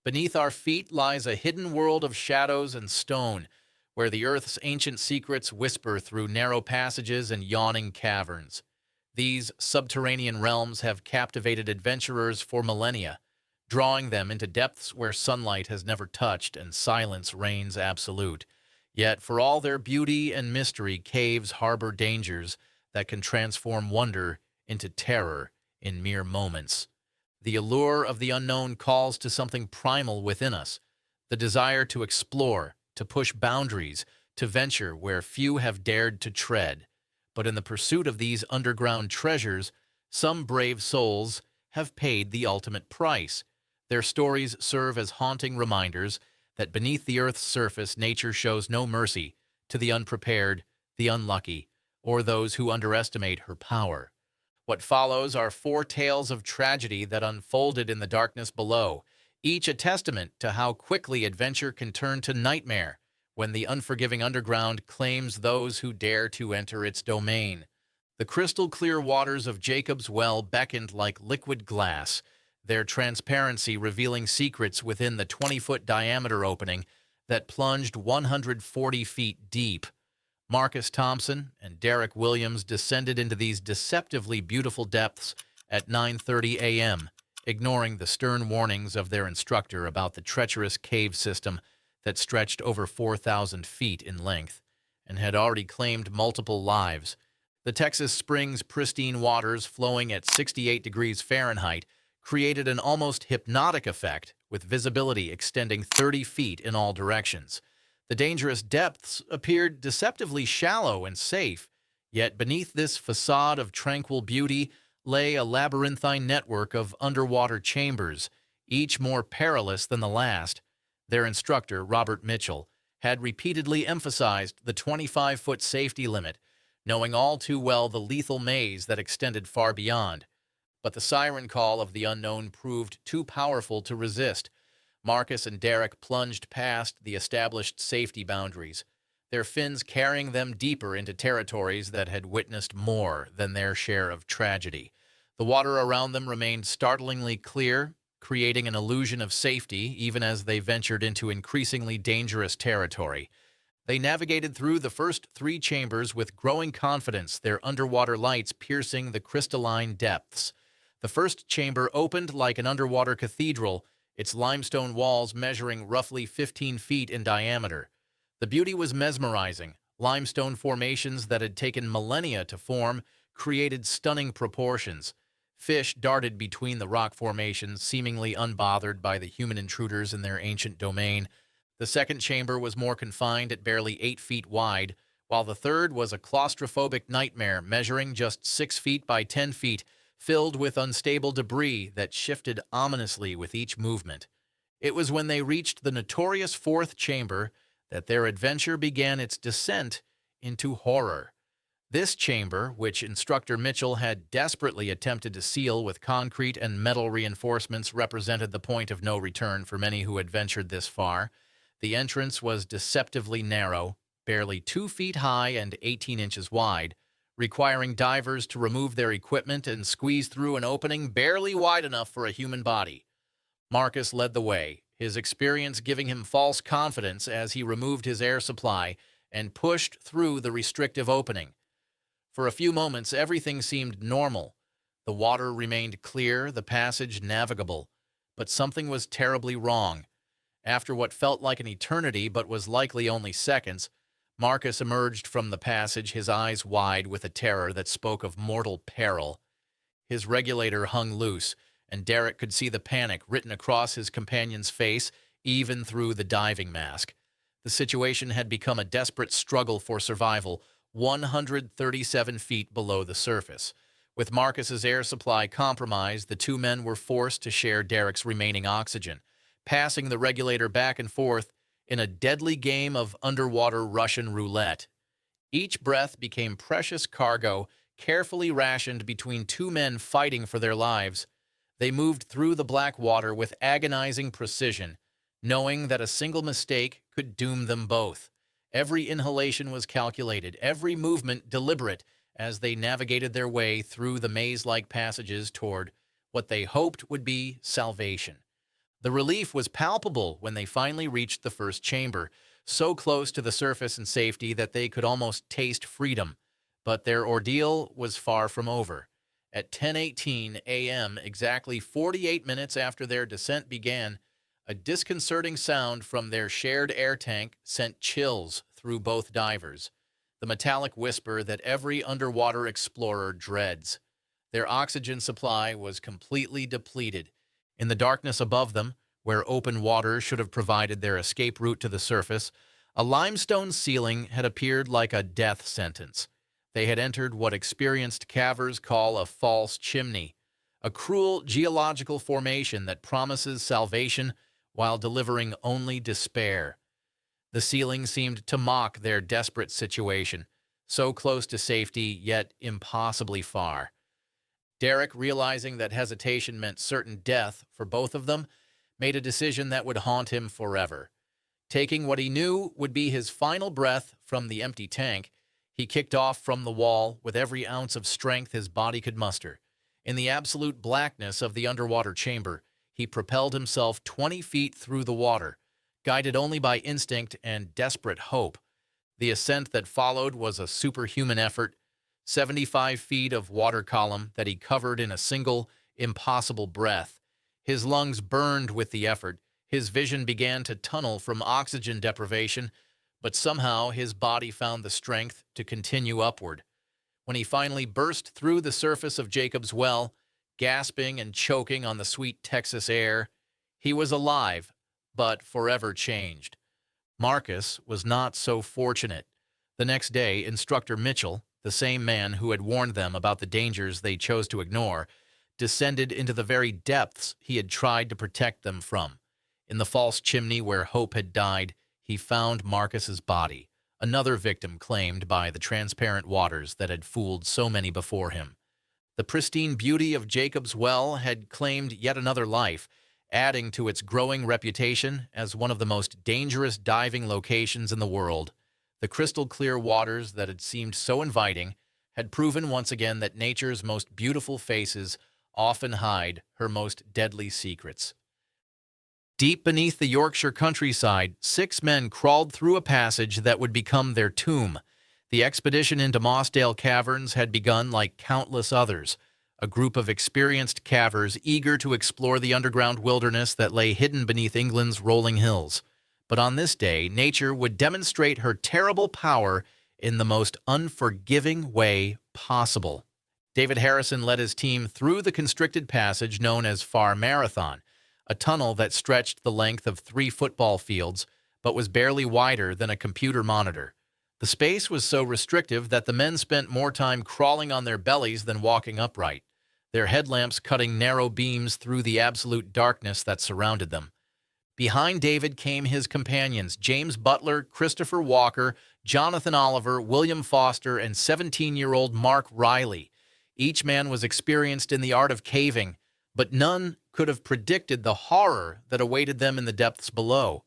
Beneath our feet lies a hidden world of shadows and stone, where the earth's ancient secrets whisper through narrow passages and yawning caverns. These subterranean realms have captivated adventurers for millennia, drawing them into depths where sunlight has never touched and silence reigns absolute. Yet, for all their beauty and mystery, caves harbor dangers that can transform wonder into terror in mere moments. The allure of the unknown calls to something primal within us, the desire to explore, to push boundaries, to venture where few have dared to tread. But in the pursuit of these underground treasures, some brave souls have paid the ultimate price. Their stories serve as haunting reminders that beneath the earth's surface, nature shows no mercy to the unprepared, the unlucky, or those who underestimate her power. What follows are four tales of tragedy that unfolded in the darkness below, each a testament to how quickly adventure can turn to nightmare when the unforgiving underground claims those who dare to enter its domain. The crystal-clear waters of Jacob's Well beckoned like liquid glass, their transparency revealing secrets within the 20-foot diameter opening that plunged 140 feet deep. Marcus Thompson and Derek Williams descended into these deceptively beautiful depths at 9:30 a.m., ignoring the stern warnings of their instructor about the treacherous cave system that stretched over 4,000 feet in length and had already claimed multiple lives. The Texas Springs' pristine waters, flowing at 68 degrees Fahrenheit, created an almost hypnotic effect, with visibility extending 30 feet in all directions. The dangerous depths appeared deceptively shallow and safe, yet beneath this facade of tranquil beauty lay a labyrinthine network of underwater chambers, each more perilous than the last. Their instructor, Robert Mitchell, had repeatedly emphasized the 25-foot safety limit, knowing all too well the lethal maze that extended far beyond. But the siren call of the unknown proved too powerful to resist. Marcus and Derek plunged past the established safety boundaries, their fins carrying them deeper into territories that had witnessed more than their share of tragedy. The water around them remained startlingly clear, creating an illusion of safety even as they ventured into increasingly dangerous territory. They navigated through the first three chambers with growing confidence, their underwater lights piercing the crystalline depths. The first chamber opened like an underwater cathedral, its limestone walls measuring roughly 15 feet in diameter. The beauty was mesmerizing. Limestone formations that had taken millennia to form created stunning proportions. Fish darted between the rock formations, seemingly unbothered by the human intruders in their ancient domain. The second chamber was more confined at barely 8 feet wide, while the third was a claustrophobic nightmare measuring just 6 feet by 10 feet, filled with unstable debris that shifted ominously with each movement. It was when they reached the notorious fourth chamber that their adventure began its descent into horror. This chamber, which instructor Mitchell had desperately attempted to seal with concrete and metal reinforcements, represented the point of no return for many who had ventured this far. The entrance was deceptively narrow, barely 2 feet high and 18 inches wide, requiring divers to remove their equipment and squeeze through an opening barely wide enough for a human body. Marcus led the way, his experience giving him false confidence as he removed his air supply and pushed through the restrictive opening. For a few moments, everything seemed normal. The water remained clear, the passage navigable. But something was terribly wrong. After what felt like an eternity but was likely only seconds, Marcus emerged from the passage, his eyes wide with a terror that spoke of mortal peril. His regulator hung loose, and Derek could see the panic written across his companion's face, even through the diving mask. The situation had become a desperate struggle for survival, 137 feet below the surface. With Marcus's air supply compromised, the two men were forced to share Derek's remaining oxygen, passing the regulator back and forth in a deadly game of underwater Russian roulette. Each breath became precious cargo, carefully rationed between two men fighting for their lives. They moved through the black water with agonizing precision, knowing that a single mistake could doom them both. Every inhalation was calculated, every movement deliberate, as they navigated their way through the maze-like passages toward what they hoped would be salvation. The relief was palpable when they finally reached the first chamber, so close to the surface and safety that they could almost taste freedom. But their ordeal was far from over. At 10:18 a.m., exactly 48 minutes after their descent began, a disconcerting sound from their shared air tank sent chills through both divers, the metallic whisper that every underwater explorer dreads. Their oxygen supply was completely depleted. In the darkness above them, where open water should have provided their escape route to the surface, a limestone ceiling had appeared like a death sentence. They had entered what experienced cavers call a false chimney, a cruel geological formation that promises salvation while delivering only despair. The ceiling seemed to mock their desperate situation, so close to safety, yet impossibly far. Derek, realizing that hesitation meant certain death for both of them, made a decision that would haunt him forever. Taking what he knew would be his final breath from the empty tank, he kicked off from the wall with every ounce of strength his body could muster. In the absolute blackness of the underwater chamber, he propelled himself 20 feet through the water, guided only by instinct and desperate hope. The ascent that followed was a superhuman effort, 75 feet of water column that he covered in a single, impossible breath. His lungs burned with the effort, his vision began to tunnel from oxygen deprivation, but somehow his body found the strength to continue upward. When he finally burst through the surface of Jacob's Well, gasping and choking on the sweet Texas air, he was alive, but forever changed. Marcus was not so fortunate. The next day, Instructor Mitchell, the same man who had warned them about the dangers they chose to ignore, descended into the very depths he had tried to protect them from. In the false chimney where hope had died, he found Marcus's body, another victim claimed by the transparent waters that had fooled so many before him. The pristine beauty of Jacob's Well had claimed yet another life, adding to its growing reputation as one of the most dangerous diving locations in the world. The crystal-clear waters that had seemed so inviting had proven once again that nature's most beautiful faces often hide her most deadly secrets. Deep beneath the Yorkshire countryside, 6 men crawled through a passage that would become their tomb. The expedition into Mossdale Caverns had begun like countless others, a group of experienced cavers eager to explore the underground wilderness that lay hidden beneath England's rolling hills. But on this day, nature would demonstrate her terrible power in the most unforgiving way possible. David Harrison led his team through the constricted passage known as Far Marathon, a tunnel that stretched the length of 3 football fields, but was barely wider than a computer monitor. The space was so restrictive that the men spent more time crawling on their bellies than walking upright, their headlamps cutting narrow beams through the absolute darkness that surrounded them. Behind David came his companions, James Butler, Christopher Walker, Jonathan Oliver, William Foster, and 17-year-old Mark Riley. Each man was experienced in the art of caving, but none could have predicted the horror that awaited them in the depths below.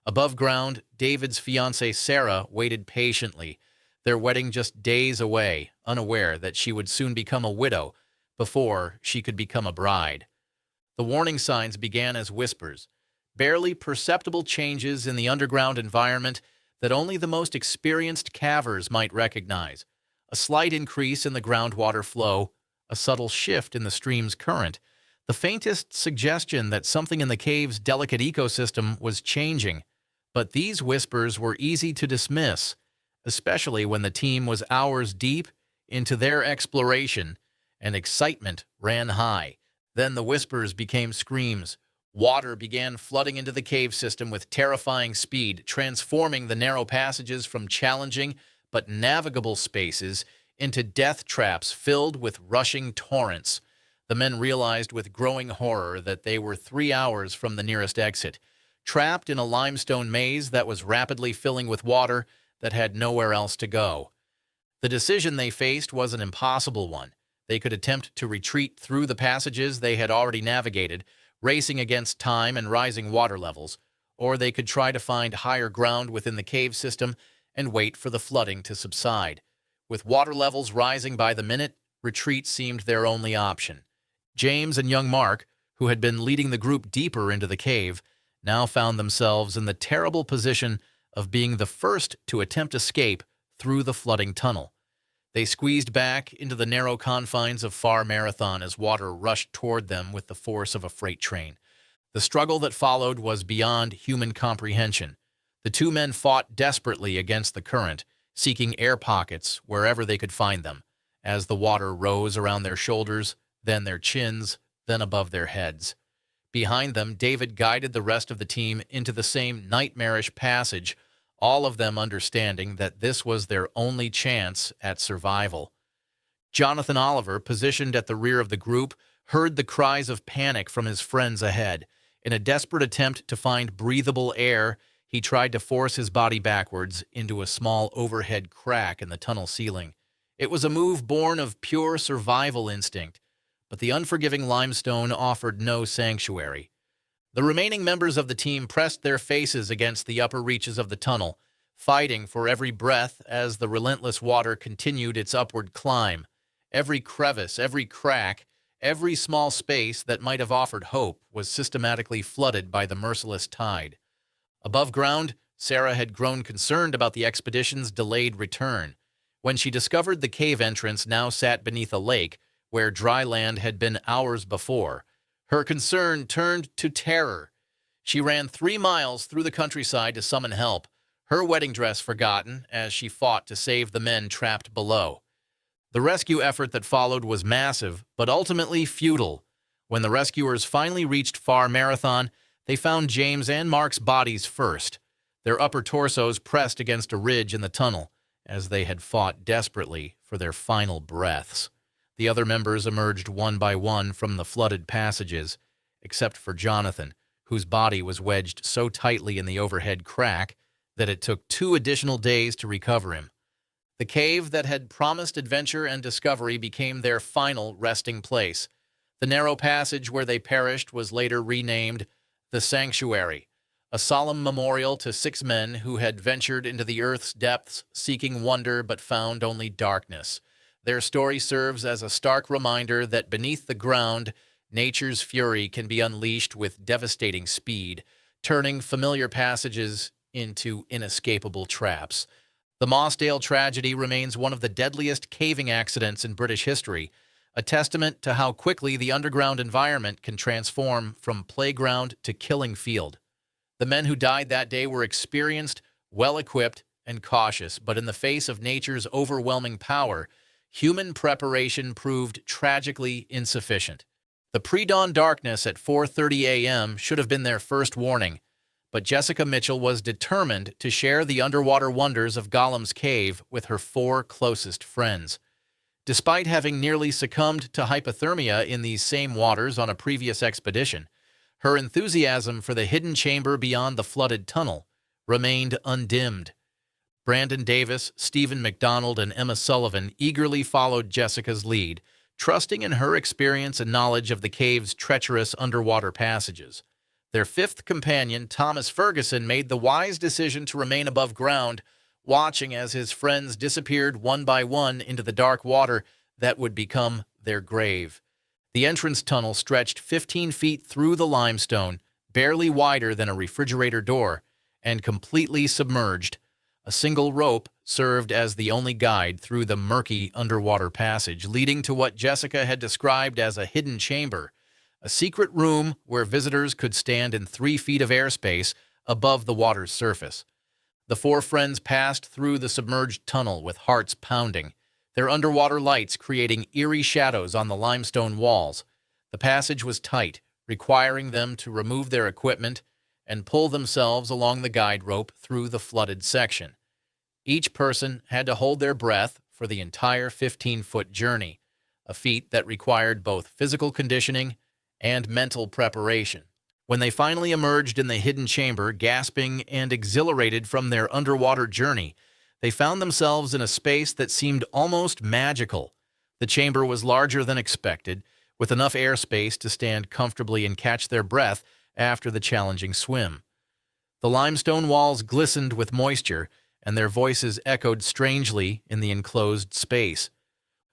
Above ground, David's fiancée Sarah waited patiently, their wedding just days away, unaware that she would soon become a widow before she could become a bride. The warning signs began as whispers, barely perceptible changes in the underground environment that only the most experienced cavers might recognize. A slight increase in the groundwater flow, a subtle shift in the stream's current, the faintest suggestion that something in the cave's delicate ecosystem was changing. But these whispers were easy to dismiss, especially when the team was hours deep into their exploration and excitement ran high. Then the whispers became screams. Water began flooding into the cave system with terrifying speed, transforming the narrow passages from challenging but navigable spaces into death traps filled with rushing torrents. The men realized with growing horror that they were 3 hours from the nearest exit, trapped in a limestone maze that was rapidly filling with water that had nowhere else to go. The decision they faced was an impossible one. They could attempt to retreat through the passages they had already navigated, racing against time and rising water levels, or they could try to find higher ground within the cave system and wait for the flooding to subside. With water levels rising by the minute, retreat seemed their only option. James and young Mark, who had been leading the group deeper into the cave, now found themselves in the terrible position of being the first to attempt escape through the flooding tunnel. They squeezed back into the narrow confines of Far Marathon as water rushed toward them with the force of a freight train. The struggle that followed was beyond human comprehension. The two men fought desperately against the current, seeking air pockets wherever they could find them, as the water rose around their shoulders, then their chins, then above their heads. Behind them, David guided the rest of the team into the same nightmarish passage, all of them understanding that this was their only chance at survival. Jonathan Oliver, positioned at the rear of the group, heard the cries of panic from his friends ahead. In a desperate attempt to find breathable air, he tried to force his body backwards into a small overhead crack in the tunnel ceiling. It was a move born of pure survival instinct, but the unforgiving limestone offered no sanctuary. The remaining members of the team pressed their faces against the upper reaches of the tunnel, fighting for every breath as the relentless water continued its upward climb. Every crevice, every crack, every small space that might have offered hope was systematically flooded by the merciless tide. Above ground, Sarah had grown concerned about the expedition's delayed return. When she discovered the cave entrance now sat beneath a lake, where dry land had been hours before, her concern turned to terror. She ran 3 miles through the countryside to summon help, her wedding dress forgotten as she fought to save the men trapped below. The rescue effort that followed was massive, but ultimately futile. When the rescuers finally reached Far Marathon, they found James and Mark's bodies first, their upper torsos pressed against a ridge in the tunnel, as they had fought desperately for their final breaths. The other members emerged one by one from the flooded passages, except for Jonathan, whose body was wedged so tightly in the overhead crack that it took 2 additional days to recover him. The cave that had promised adventure and discovery became their final resting place. The narrow passage where they perished was later renamed the Sanctuary, a solemn memorial to 6 men who had ventured into the earth's depths seeking wonder but found only darkness. Their story serves as a stark reminder that beneath the ground, nature's fury can be unleashed with devastating speed, turning familiar passages into inescapable traps. The Mossdale tragedy remains one of the deadliest caving accidents in British history, a testament to how quickly the underground environment can transform from playground to killing field. The men who died that day were experienced, well-equipped, and cautious, but in the face of nature's overwhelming power, human preparation proved tragically insufficient. The pre-dawn darkness at 4:30 a.m. should have been their first warning, but Jessica Mitchell was determined to share the underwater wonders of Gollum's cave with her 4 closest friends. Despite having nearly succumbed to hypothermia in these same waters on a previous expedition, her enthusiasm for the hidden chamber beyond the flooded tunnel remained undimmed. Brandon Davis, Stephen McDonald, and Emma Sullivan eagerly followed Jessica's lead, trusting in her experience and knowledge of the cave's treacherous underwater passages. Their 5th companion, Thomas Ferguson, made the wise decision to remain above ground, watching as his friends disappeared one by one into the dark water that would become their grave. The entrance tunnel stretched 15 feet through the limestone, barely wider than a refrigerator door, and completely submerged. A single rope served as the only guide through the murky underwater passage, leading to what Jessica had described as a hidden chamber, a secret room where visitors could stand in 3 feet of airspace above the water's surface. The 4 friends passed through the submerged tunnel with hearts pounding, their underwater lights creating eerie shadows on the limestone walls. The passage was tight, requiring them to remove their equipment and pull themselves along the guide rope through the flooded section. Each person had to hold their breath for the entire 15-foot journey, a feat that required both physical conditioning and mental preparation. When they finally emerged in the hidden chamber, gasping and exhilarated from their underwater journey, they found themselves in a space that seemed almost magical. The chamber was larger than expected, with enough airspace to stand comfortably and catch their breath after the challenging swim. The limestone walls glistened with moisture, and their voices echoed strangely in the enclosed space.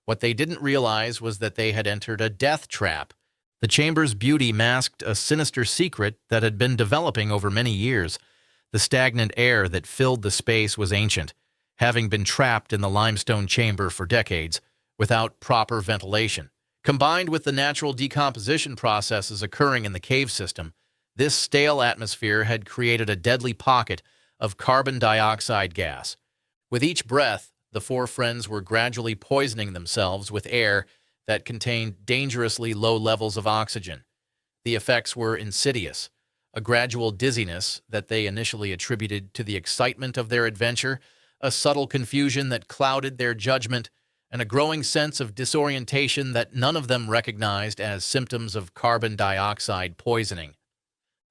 What they didn't realize was that they had entered a death trap. The chamber's beauty masked a sinister secret that had been developing over many years. The stagnant air that filled the space was ancient, having been trapped in the limestone chamber for decades without proper ventilation. Combined with the natural decomposition processes occurring in the cave system, this stale atmosphere had created a deadly pocket of carbon dioxide gas. With each breath, the four friends were gradually poisoning themselves with air that contained dangerously low levels of oxygen. The effects were insidious, a gradual dizziness that they initially attributed to the excitement of their adventure, a subtle confusion that clouded their judgment, and a growing sense of disorientation that none of them recognized as symptoms of carbon dioxide poisoning.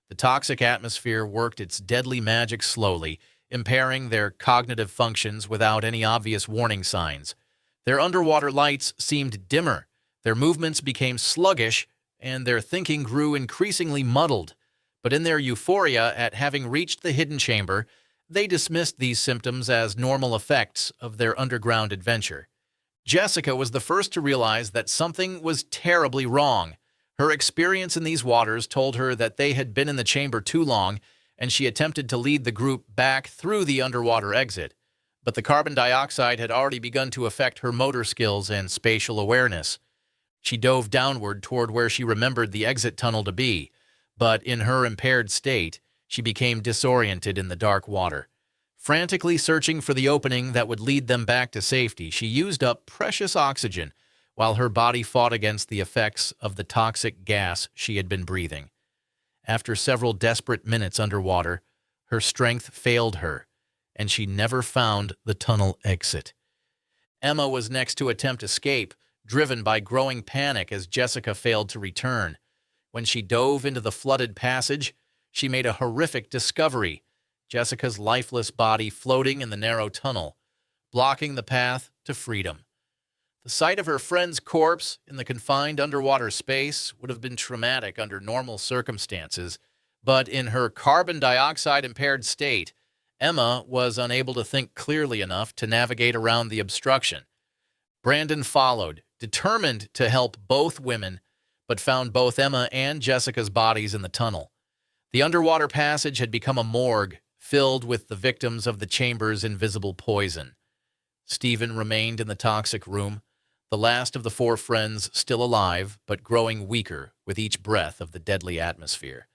The toxic atmosphere worked its deadly magic slowly, impairing their cognitive functions without any obvious warning signs. Their underwater lights seemed dimmer, their movements became sluggish, and their thinking grew increasingly muddled. But in their euphoria at having reached the hidden chamber, they dismissed these symptoms as normal effects of their underground adventure. Jessica was the first to realize that something was terribly wrong. Her experience in these waters told her that they had been in the chamber too long, and she attempted to lead the group back through the underwater exit. But the carbon dioxide had already begun to affect her motor skills and spatial awareness. She dove downward toward where she remembered the exit tunnel to be, but in her impaired state, she became disoriented in the dark water. Frantically searching for the opening that would lead them back to safety, she used up precious oxygen while her body fought against the effects of the toxic gas she had been breathing. After several desperate minutes underwater, her strength failed her, and she never found the tunnel exit. Emma was next to attempt escape, driven by growing panic as Jessica failed to return. When she dove into the flooded passage, she made a horrific discovery: Jessica's lifeless body floating in the narrow tunnel, blocking the path to freedom. The sight of her friend's corpse in the confined underwater space would have been traumatic under normal circumstances, but in her carbon dioxide-impaired state, Emma was unable to think clearly enough to navigate around the obstruction. Brandon followed, determined to help both women, but found both Emma and Jessica's bodies in the tunnel. The underwater passage had become a morgue, filled with the victims of the chamber's invisible poison. Stephen remained in the toxic room, the last of the four friends still alive, but growing weaker with each breath of the deadly atmosphere.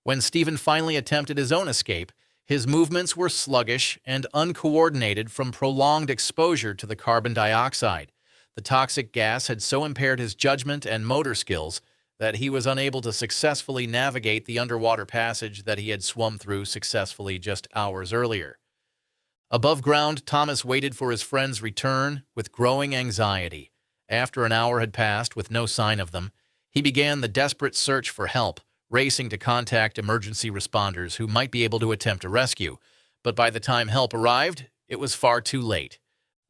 When Stephen finally attempted his own escape, his movements were sluggish and uncoordinated from prolonged exposure to the carbon dioxide. The toxic gas had so impaired his judgment and motor skills that he was unable to successfully navigate the underwater passage that he had swum through successfully just hours earlier. Above ground, Thomas waited for his friend's return with growing anxiety. After an hour had passed with no sign of them, he began the desperate search for help, racing to contact emergency responders who might be able to attempt a rescue. But by the time help arrived, it was far too late.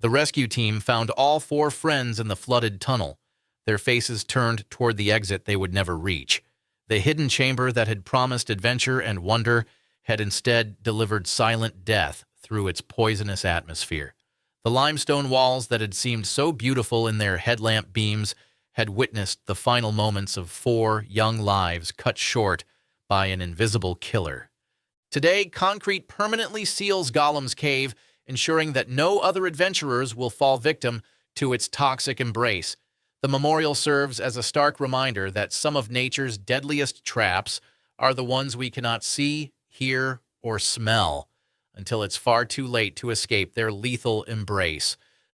The rescue team found all four friends in the flooded tunnel, their faces turned toward the exit they would never reach. The hidden chamber that had promised adventure and wonder had instead delivered silent death through its poisonous atmosphere. The limestone walls that had seemed so beautiful in their headlamp beams had witnessed the final moments of four young lives cut short by an invisible killer. Today, concrete permanently seals Gollum's cave, ensuring that no other adventurers will fall victim to its toxic embrace. The memorial serves as a stark reminder that some of nature's deadliest traps are the ones we cannot see, hear, or smell until it's far too late to escape their lethal embrace.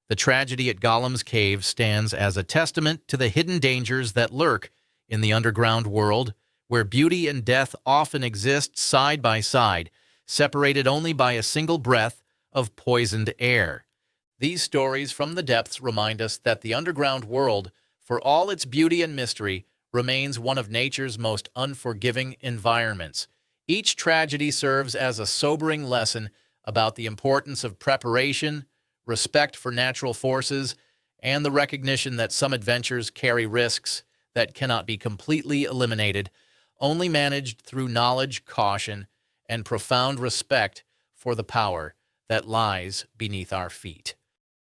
The tragedy at Gollum's cave stands as a testament to the hidden dangers that lurk in the underground world, where beauty and death often exist side by side, separated only by a single breath of poisoned air. These stories from the depths remind us that the underground world, for all its beauty and mystery, remains one of nature's most unforgiving environments. Each tragedy serves as a sobering lesson about the importance of preparation, respect for natural forces, and the recognition that some adventures carry risks that cannot be completely eliminated, only managed through knowledge, caution, and profound respect for the power that lies beneath our feet.